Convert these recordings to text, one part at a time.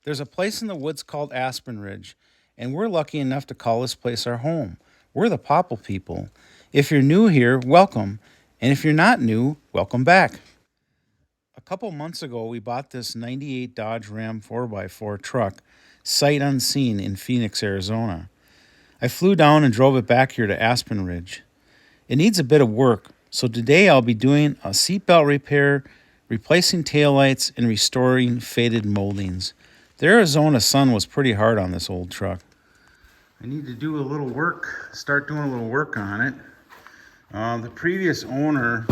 There's a place in the woods called Aspen Ridge, and we're lucky enough to call this place our home. We're the Popple people. If you're new here, welcome. And if you're not new, welcome back. A couple months ago, we bought this 98 Dodge Ram 4x4 truck, sight unseen, in Phoenix, Arizona. I flew down and drove it back here to Aspen Ridge. It needs a bit of work, so today I'll be doing a seatbelt repair, replacing taillights, and restoring faded moldings. The Arizona sun was pretty hard on this old truck. I need to do a little work, start doing a little work on it. The previous owner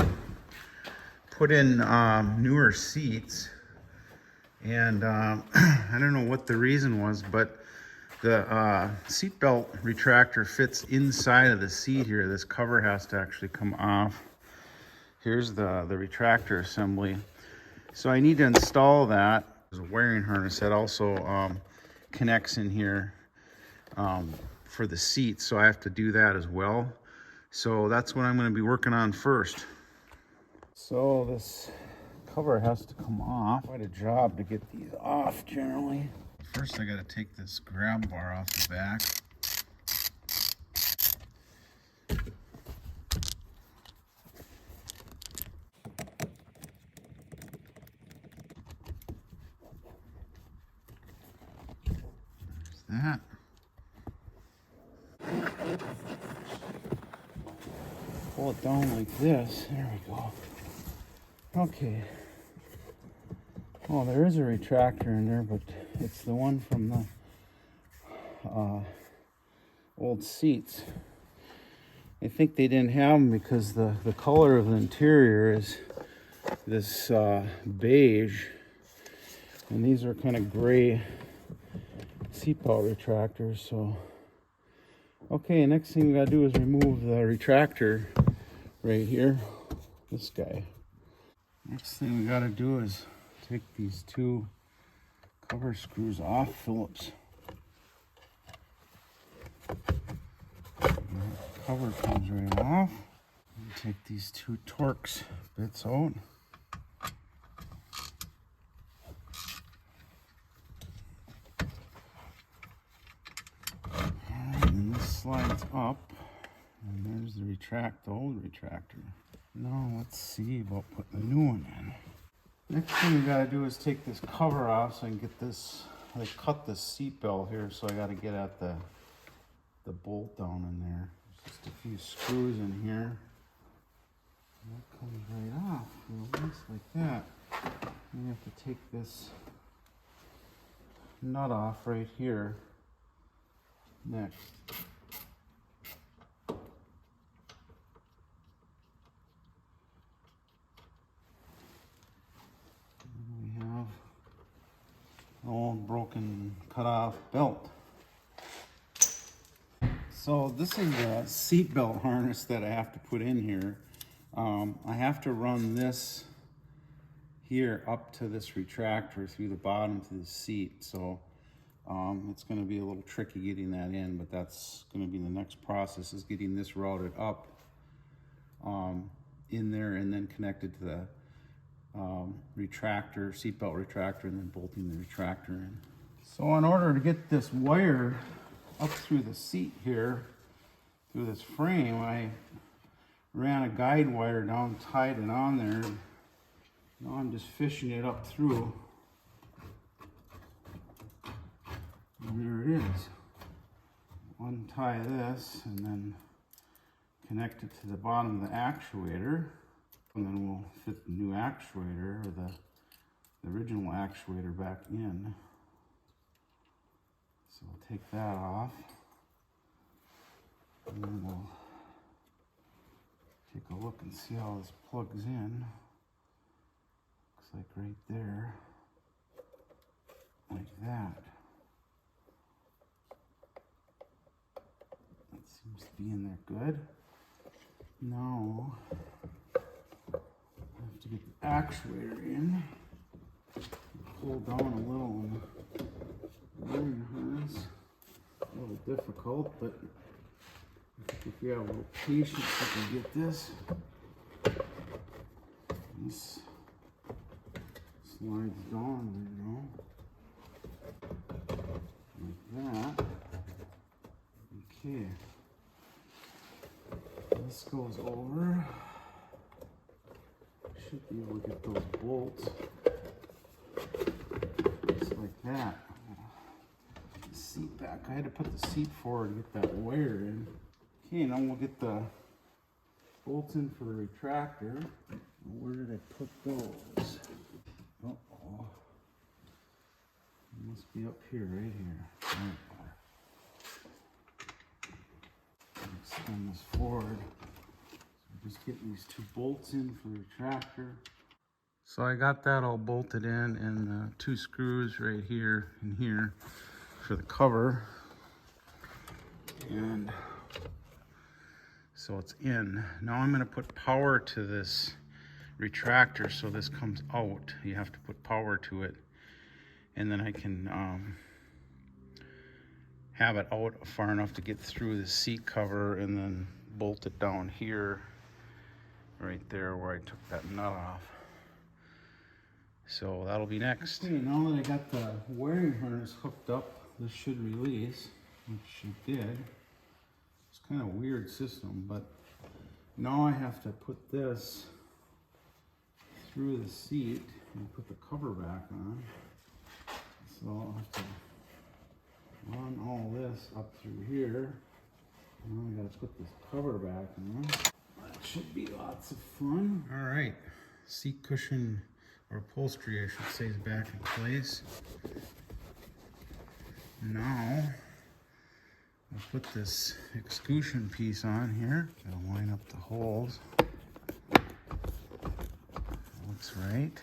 put in newer seats, and I don't know what the reason was, but the seatbelt retractor fits inside of the seat here. This cover has to actually come off. Here's the retractor assembly. So I need to install that. There's a wiring harness that also connects in here for the seat, so I have to do that as well. So that's what I'm going to be working on first. So this cover has to come off. Quite a job to get these off generally. First I got to take this grab bar off the back. There's that. Pull it down like this. There we go. Okay. Oh, there is a retractor in there, but it's the one from the old seats. I think they didn't have them because the color of the interior is this beige, and these are kind of gray seatbelt retractors. So, okay, next thing we gotta do is remove the retractor right here, this guy. Next thing we gotta do is take these two cover screws off Phillips. The cover comes right off. And take these two Torx bits out. Alright, and this slides up. And there's the the old retractor. Now let's see about putting a new one in. Next thing we gotta do is take this cover off so I can get this. I cut the seat belt here, so I gotta get at the bolt down in there. There's just a few screws in here. And that comes right off, real nice like that. And you have to take this nut off right here next. Old broken cut off belt. So this is a seat belt harness that I have to put in here. I have to run this here up to this retractor through the bottom to the seat. So it's going to be a little tricky getting that in, but that's going to be the next process, is getting this routed up in there and then connected to the retractor, seatbelt retractor, and then bolting the retractor in. So in order to get this wire up through the seat here, through this frame, I ran a guide wire down, tied it on there. Now I'm just fishing it up through. And there it is. Untie this and then connect it to the bottom of the actuator. And then we'll fit the new actuator, or the original actuator, back in. So we'll take that off. And then we'll take a look and see how this plugs in. Looks like right there. Like that. That seems to be in there good. Now, to get the actuator in, pull down a little on the wiring harness. A little difficult, but if you have a little patience, you can get this. This slides down, there you go. Okay. This goes over. Should be able to get those bolts just like that. The seat back. I had to put the seat forward to get that wire in. Okay, now we'll get the bolts in for the retractor. Where did I put those? Uh-oh. It must be up here, right here. Right there. Extend this forward. So just getting these two bolts in for the retractor. So I got that all bolted in and the two screws right here and here for the cover. And so it's in. Now I'm going to put power to this retractor so this comes out. You have to put power to it. And then I can have it out far enough to get through the seat cover and then bolt it down here, right there where I took that nut off. So that'll be next. Okay, now that I got the wiring harness hooked up, this should release, which it did. It's kind of a weird system, but now I have to put this through the seat and put the cover back on. So I'll have to run all this up through here. Now I gotta put this cover back on. That should be lots of fun. All right, seat cushion or upholstery, I should say, is back in place. Now I'll put this exclusion piece on here. Gotta line up the holes. Looks right.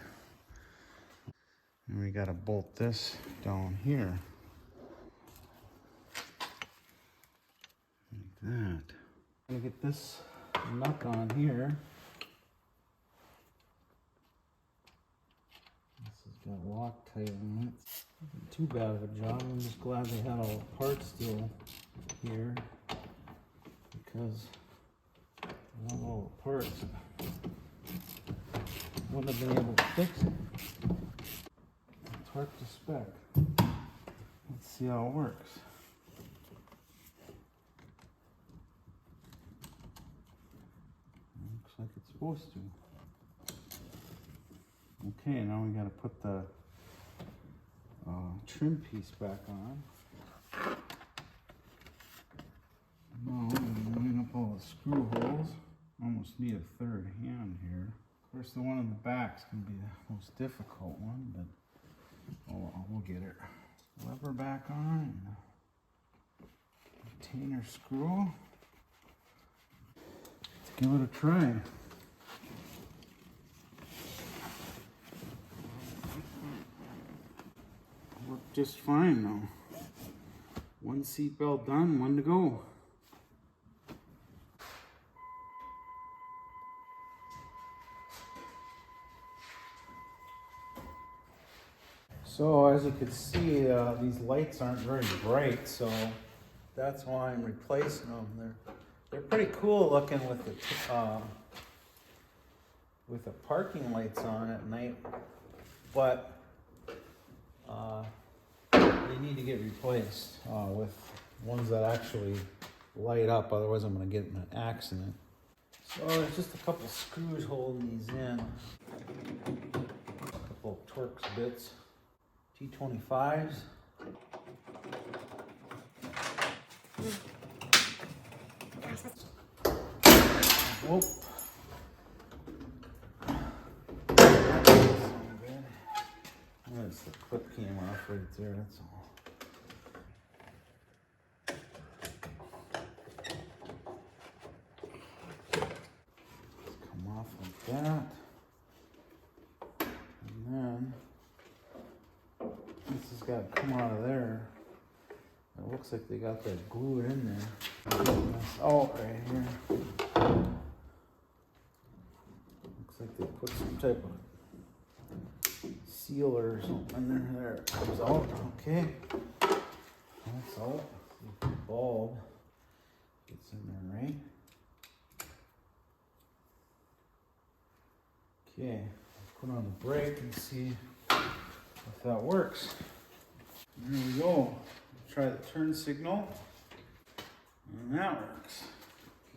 And we gotta bolt this down here. Like that. I'm gonna get this nut on here. This has got Loctite on it. Not too bad of a job. I'm just glad they had all the parts still here, because without all the parts, I wouldn't have been able to fix it. It's hard to spec. Let's see how it works. Looks like it's supposed to. Okay, now we got to put the trim piece back on. Now I'm line up all the screw holes. Almost need a third hand here. Of course, the one in the back is going to be the most difficult one, but we'll get it. Lever back on. Retainer screw. Let's give it a try. Worked just fine though. One seat belt done, one to go. So as you can see, these lights aren't very bright, so that's why I'm replacing them. They're pretty cool looking with the parking lights on at night, but they need to get replaced with ones that actually light up. Otherwise, I'm going to get in an accident. So there's just a couple screws holding these in. A couple of Torx bits. T25s. Whoop. That's the clip came off right there, that's all. Let's come off like that. And then this has got to come out of there. It looks like they got that glued in there. Oh, right here. Looks like they put some type of seal or something in there. There it comes out. Okay. That's out. See if the bulb gets in there, right? Okay. Put on the brake and see if that works. Here we go. Try the turn signal. And that works.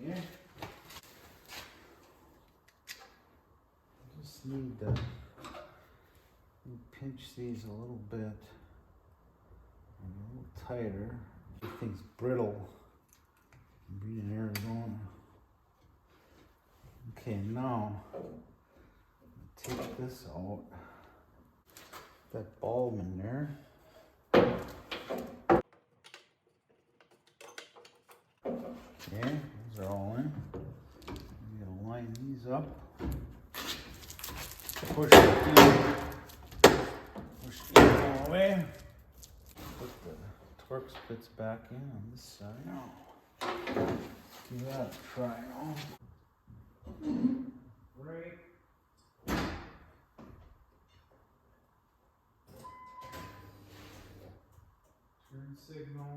Okay. Just need to pinch these a little bit and a little tighter. Everything's brittle. I'm reading Arizona. Okay, now take this out. That bulb in there. Okay, those are all in. I'm gonna line these up. Push the all the way. Put the Torx bits back in on this side. Now, give that a try now. Brake. Turn signal.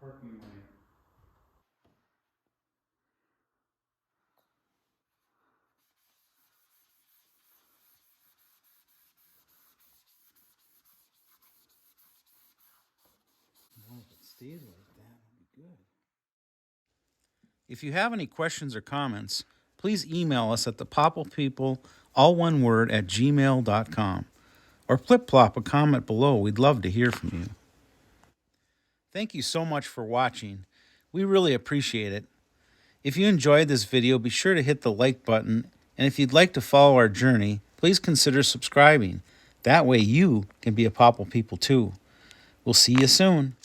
Parking light. Well, if it stays like that, it'll be good. If you have any questions or comments, please email us at thepopplepeople, all one word, @gmail.com. Or flip-plop a comment below. We'd love to hear from you. Thank you so much for watching. We really appreciate it. If you enjoyed this video, be sure to hit the like button. And if you'd like to follow our journey, please consider subscribing. That way you can be a Popple people too. We'll see you soon.